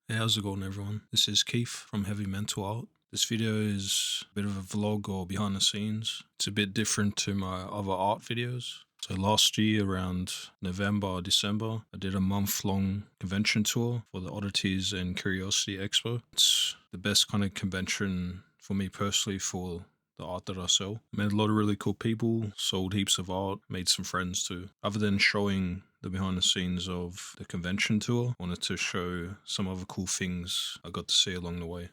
Hey, how's it going, everyone? This is Keith from Heavy Mental Art. This video is a bit of a vlog or behind the scenes. It's a bit different to my other art videos. So last year around November or December, I did a month-long convention tour for the Oddities and Curiosity Expo. It's the best kind of convention for me personally for the art that I sell. Met a lot of really cool people, sold heaps of art, made some friends too. Other than showing the behind the scenes of the convention tour, I wanted to show some other cool things I got to see along the way.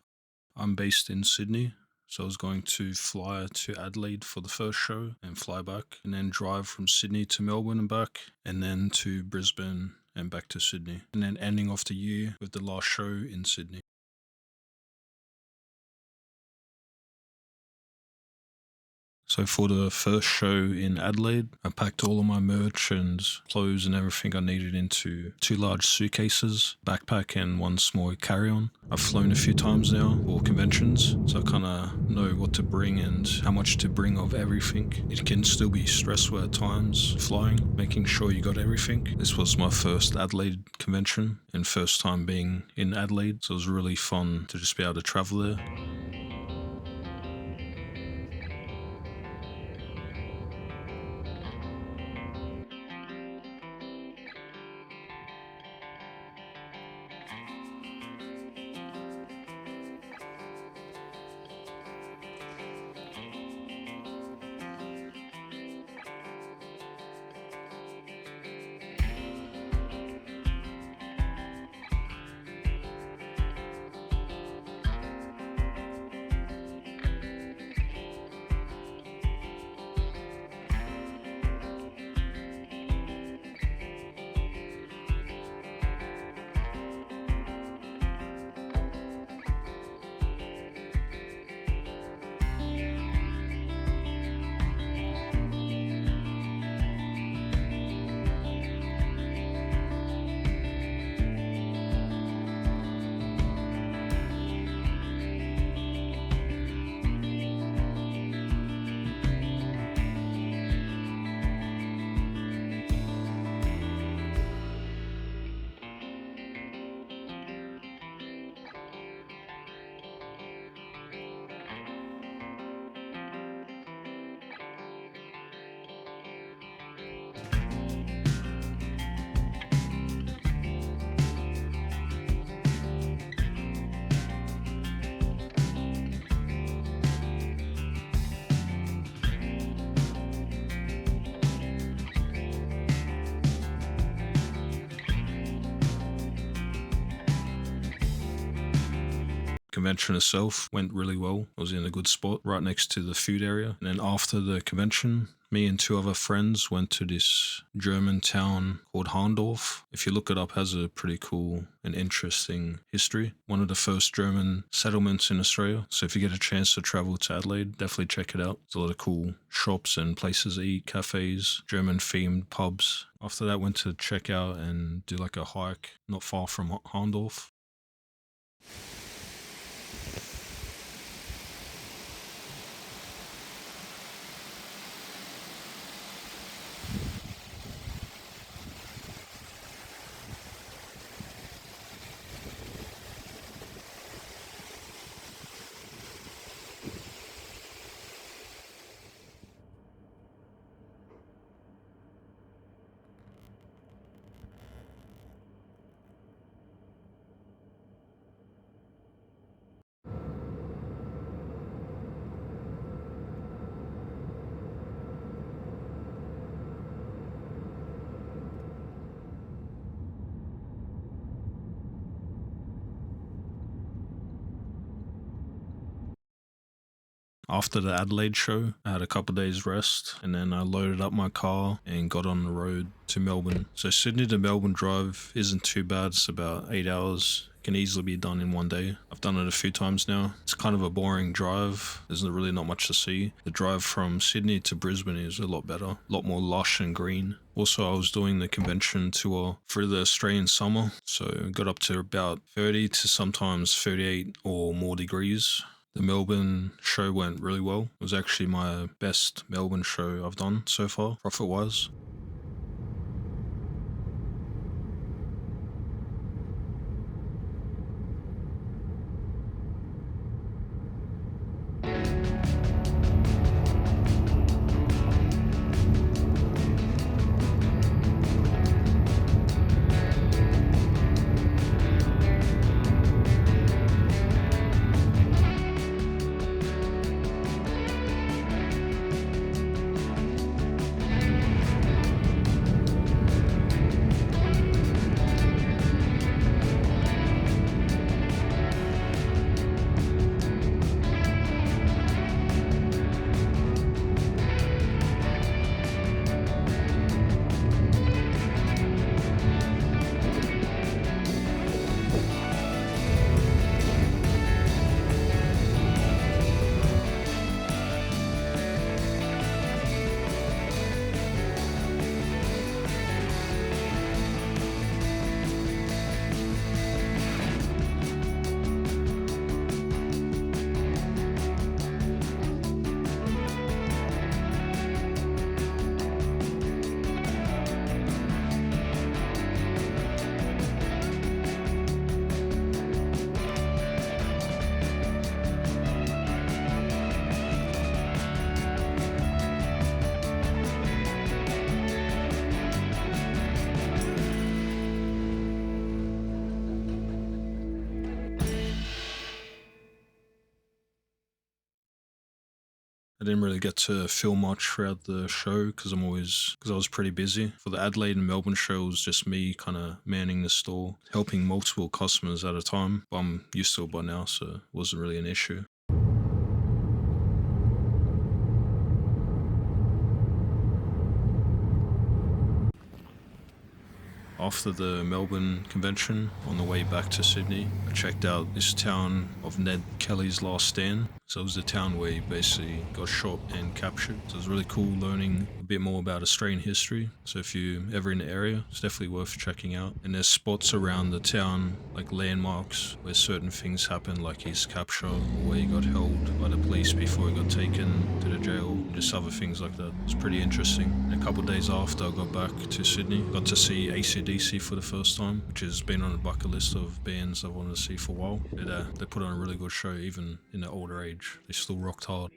I'm based in Sydney, so I was going to fly to Adelaide for the first show and fly back, and then drive from Sydney to Melbourne and back, and then to Brisbane and back to Sydney, and then ending off the year with the last show in Sydney. So for the first show in Adelaide, I packed all of my merch and clothes and everything I needed into 2 large suitcases, backpack and 1 small carry-on. I've flown a few times now for conventions, so I kind of know what to bring and how much to bring of everything. It can still be stressful at times flying, making sure you got everything. This was my first Adelaide convention and first time being in Adelaide, so it was really fun to just be able to travel there. Convention itself went really well. I was in a good spot right next to the food area. And then after the convention, me and 2 other friends went to this German town called Harndorf. If you look it up, has a pretty cool and interesting history. One of the first German settlements in Australia. So if you get a chance to travel to Adelaide, definitely check it out. There's a lot of cool shops and places to eat, cafes, German themed pubs. After that, went to check out and do like a hike not far from Harndorf. After the Adelaide show, I had a couple days rest, and then I loaded up my car and got on the road to Melbourne. So Sydney to Melbourne drive isn't too bad. It's about 8 hours. Can easily be done in 1 day. I've done it a few times now. It's kind of a boring drive. There's really not much to see. The drive from Sydney to Brisbane is a lot better, a lot more lush and green. Also, I was doing the convention tour through the Australian summer, so got up to about 30 to sometimes 38 or more degrees. The Melbourne show went really well. It was actually my best Melbourne show I've done so far, profit-wise. I didn't really get to film much throughout the show because I was pretty busy. For the Adelaide and Melbourne show, it was just me kind of manning the store, helping multiple customers at a time. But I'm used to it by now, so it wasn't really an issue. After the Melbourne convention, on the way back to Sydney, I checked out this town of Ned Kelly's Last Stand. So it was the town where he basically got shot and captured. So it was really cool learning a bit more about Australian history. So if you're ever in the area, it's definitely worth checking out. And there's spots around the town, like landmarks, where certain things happened, like his capture, or where he got held by the police before he got taken to the jail, and just other things like that. It's pretty interesting. And a couple of days after I got back to Sydney, got to see AC/DC for the first time, which has been on the bucket list of bands I wanted to see for a while. But they put on a really good show, even in their older age. They still rocked hard.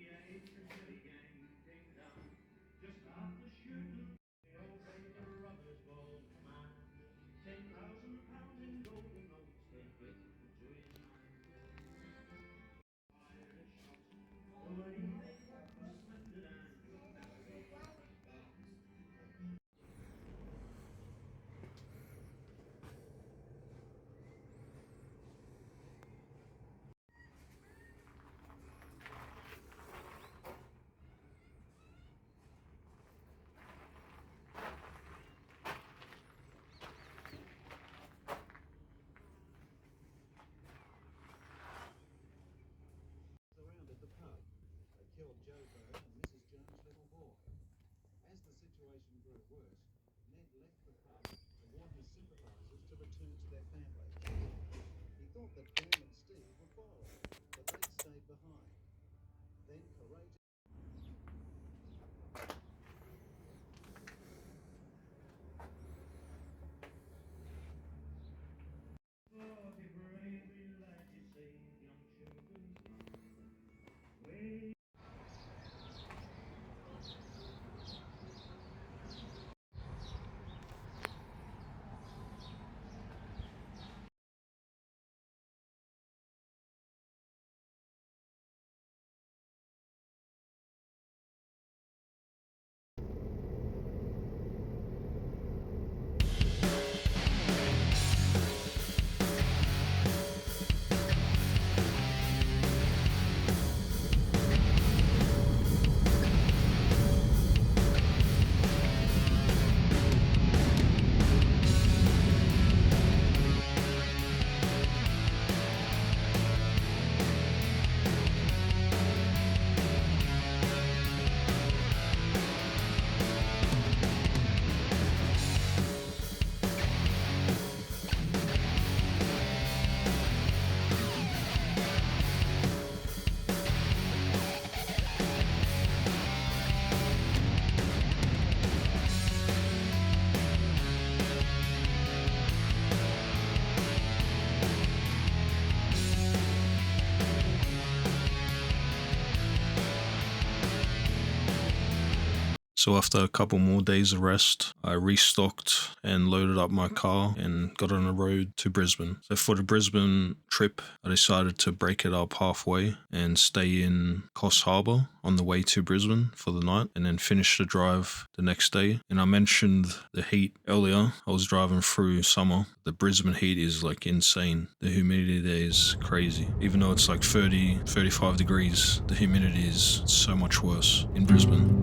So after a couple more days of rest, I restocked and loaded up my car and got on the road to Brisbane. So for the Brisbane trip, I decided to break it up halfway and stay in Coffs Harbour on the way to Brisbane for the night and then finish the drive the next day. And I mentioned the heat earlier. I was driving through summer. The Brisbane heat is like insane. The humidity there is crazy. Even though it's like 30, 35 degrees, the humidity is so much worse in Brisbane.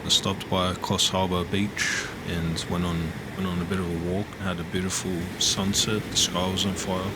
I stopped by Coffs Harbour Beach and went on a bit of a walk. I had a beautiful sunset. The sky was on fire.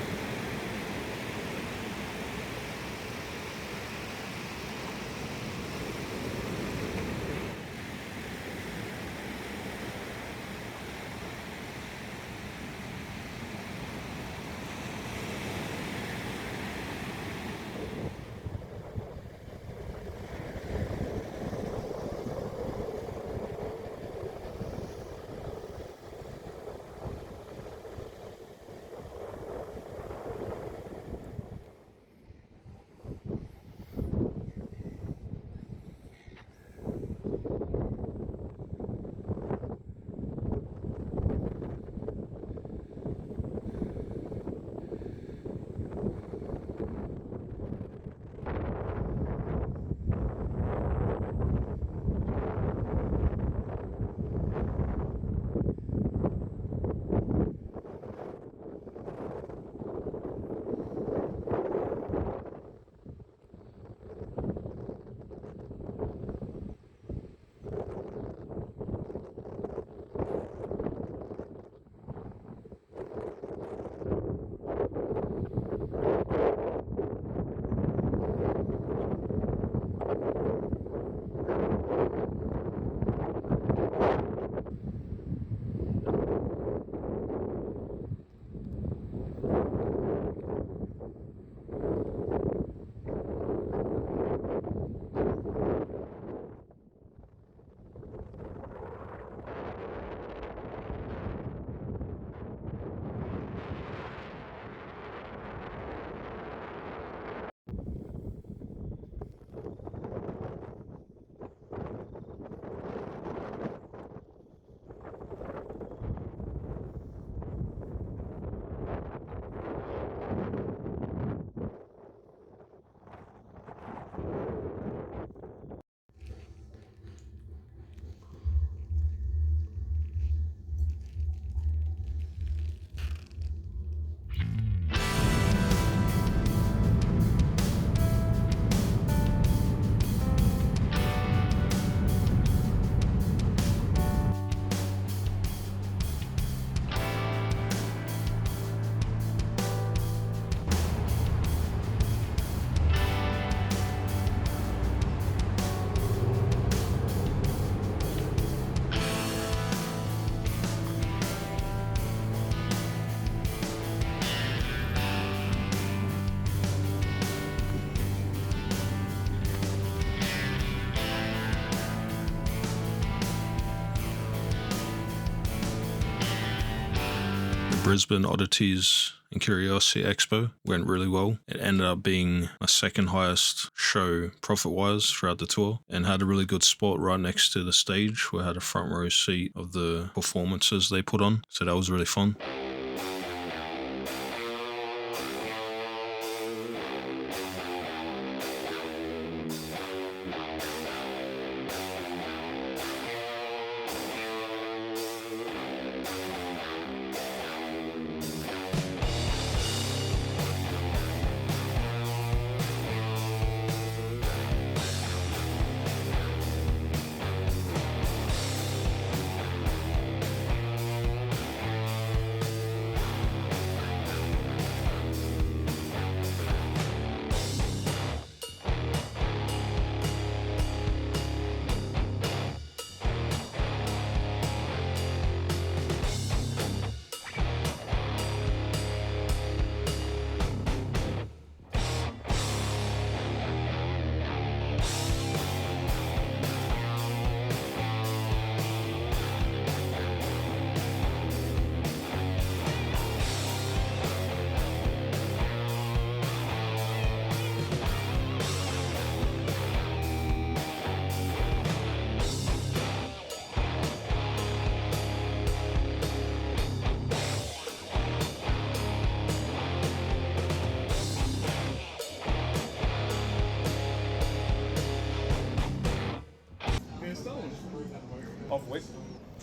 Brisbane Oddities and Curiosity Expo. Went really well. It ended up being my second highest show profit-wise throughout the tour, and had a really good spot right next to the stage where I had a front row seat of the performances they put on. So that was really fun.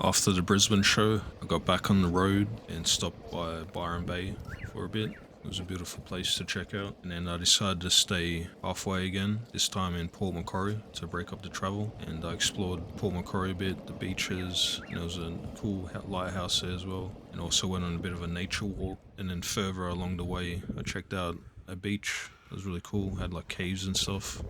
After the Brisbane show, I got back on the road and stopped by Byron Bay for a bit. It was a beautiful place to check out. And then I decided to stay halfway again, this time in Port Macquarie, to break up the travel. And I explored Port Macquarie a bit, the beaches, and there was a cool lighthouse there as well. And also went on a bit of a nature walk. And then further along the way, I checked out a beach. It was really cool, had like caves and stuff.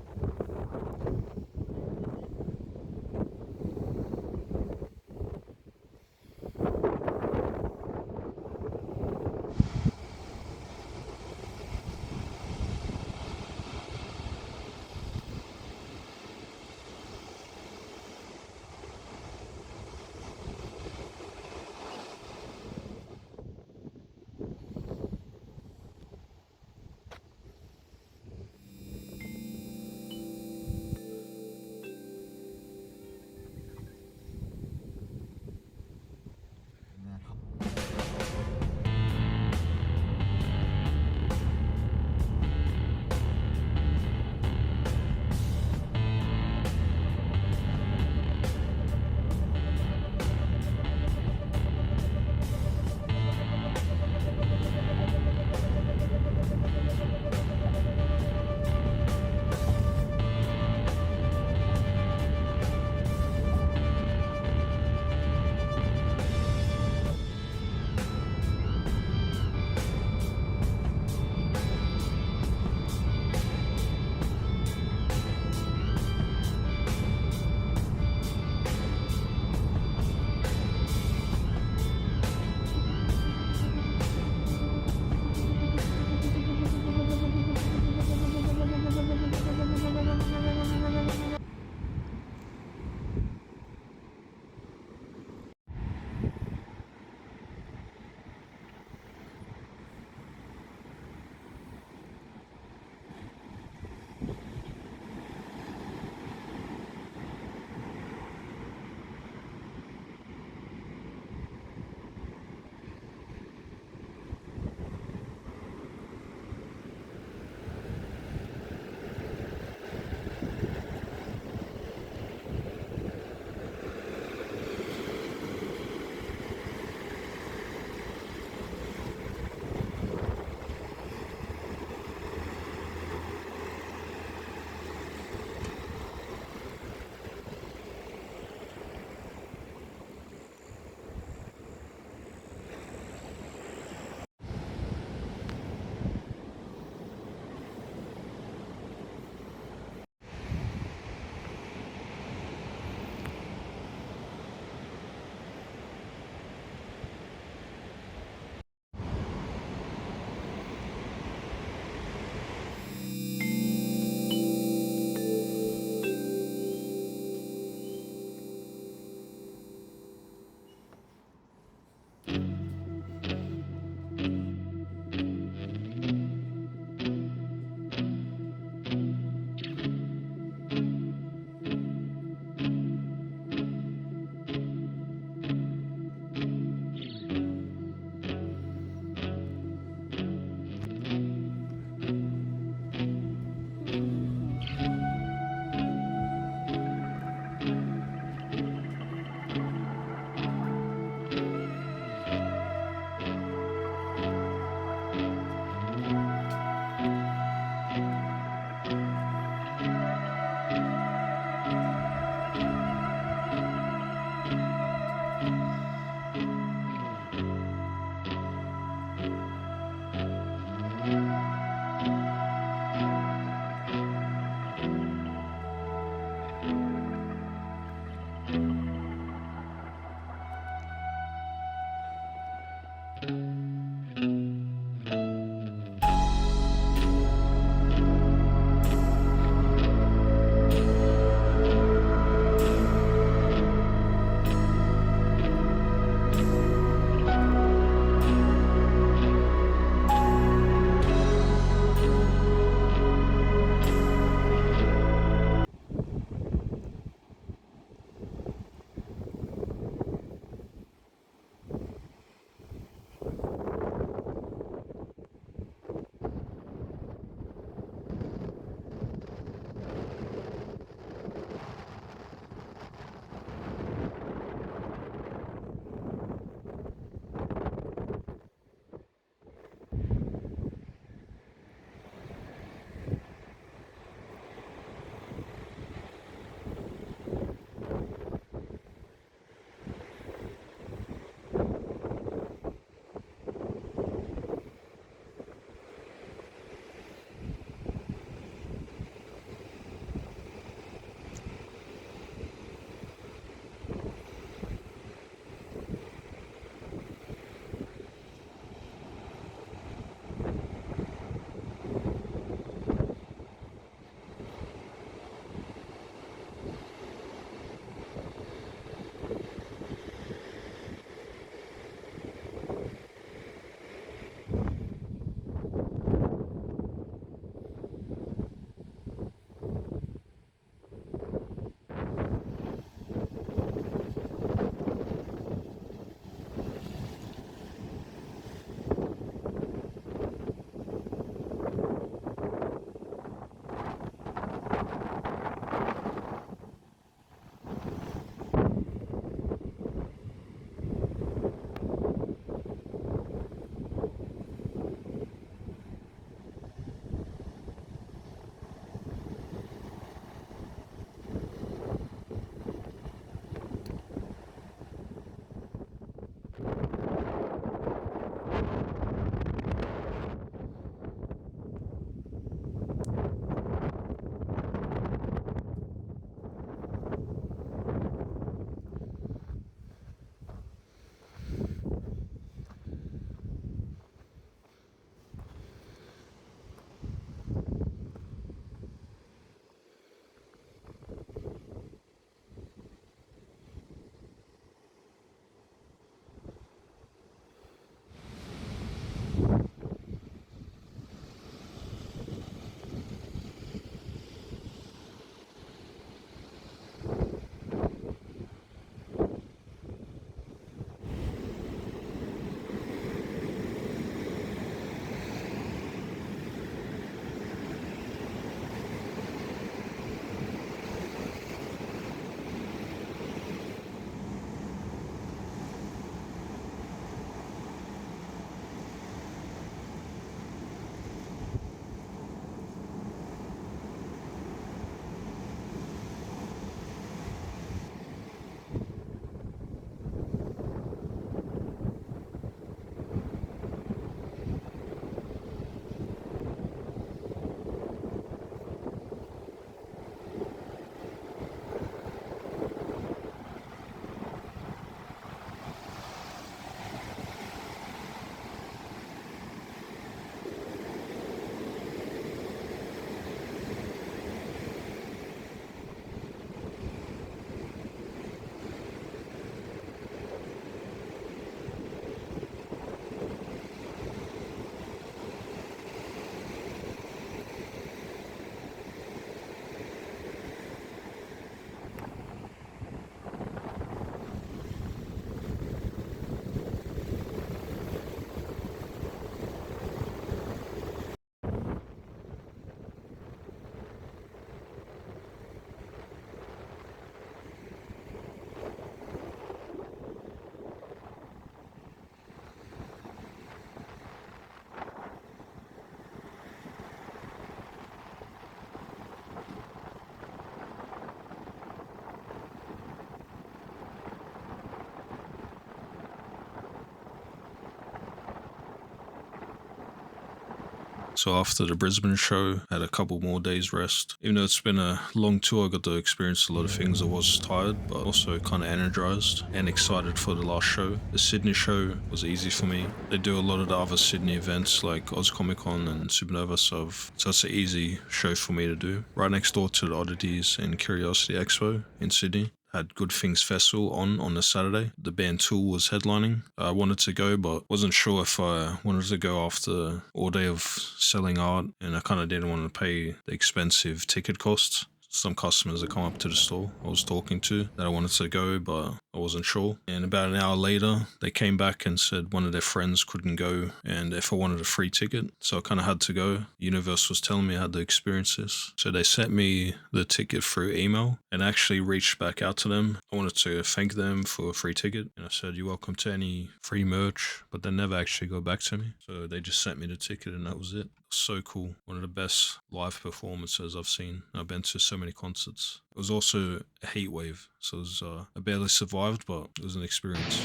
So after the Brisbane show, I had a couple more days rest. Even though it's been a long tour, I got to experience a lot of things. I was tired, but also kind of energized and excited for the last show. The Sydney show was easy for me. They do a lot of the other Sydney events like Oz Comic Con and Supernova, so it's an easy show for me to do. Right next door to the Oddities and Curiosity Expo in Sydney. Had Good Things Festival on a Saturday. The band Tool was headlining. I wanted to go, but wasn't sure if I wanted to go after all day of selling art, and I kind of didn't want to pay the expensive ticket costs. Some customers that come up to the store I was talking to that I wanted to go, but I wasn't sure. And about an hour later, they came back and said one of their friends couldn't go and if I wanted a free ticket. So I kind of had to go. Universe was telling me I had to experience this. So they sent me the ticket through email and actually reached back out to them. I wanted to thank them for a free ticket. And I said, "You're welcome to any free merch," but they never actually got back to me. So they just sent me the ticket and that was it. So cool. One of the best live performances I've seen. I've been to so many concerts. It was also a heat wave, so it was, I barely survived, but it was an experience.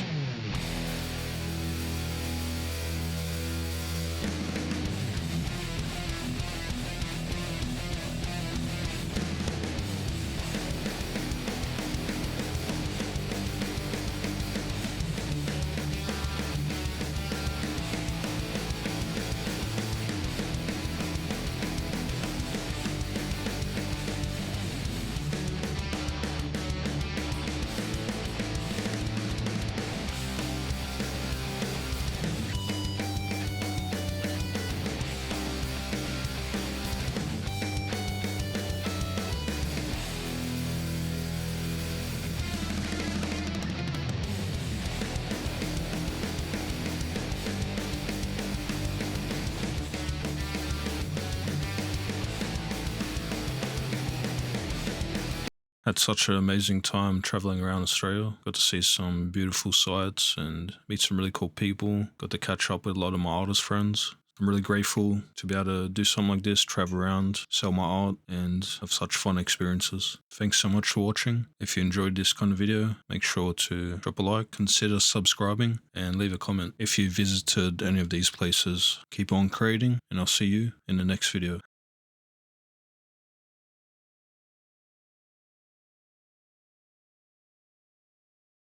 Had such an amazing time traveling around Australia. Got to see some beautiful sights and meet some really cool people. Got to catch up with a lot of my artist friends. I'm really grateful to be able to do something like this, travel around, sell my art, and have such fun experiences. Thanks so much for watching. If you enjoyed this kind of video, make sure to drop a like, consider subscribing, and leave a comment. If you visited any of these places, keep on creating, and I'll see you in the next video.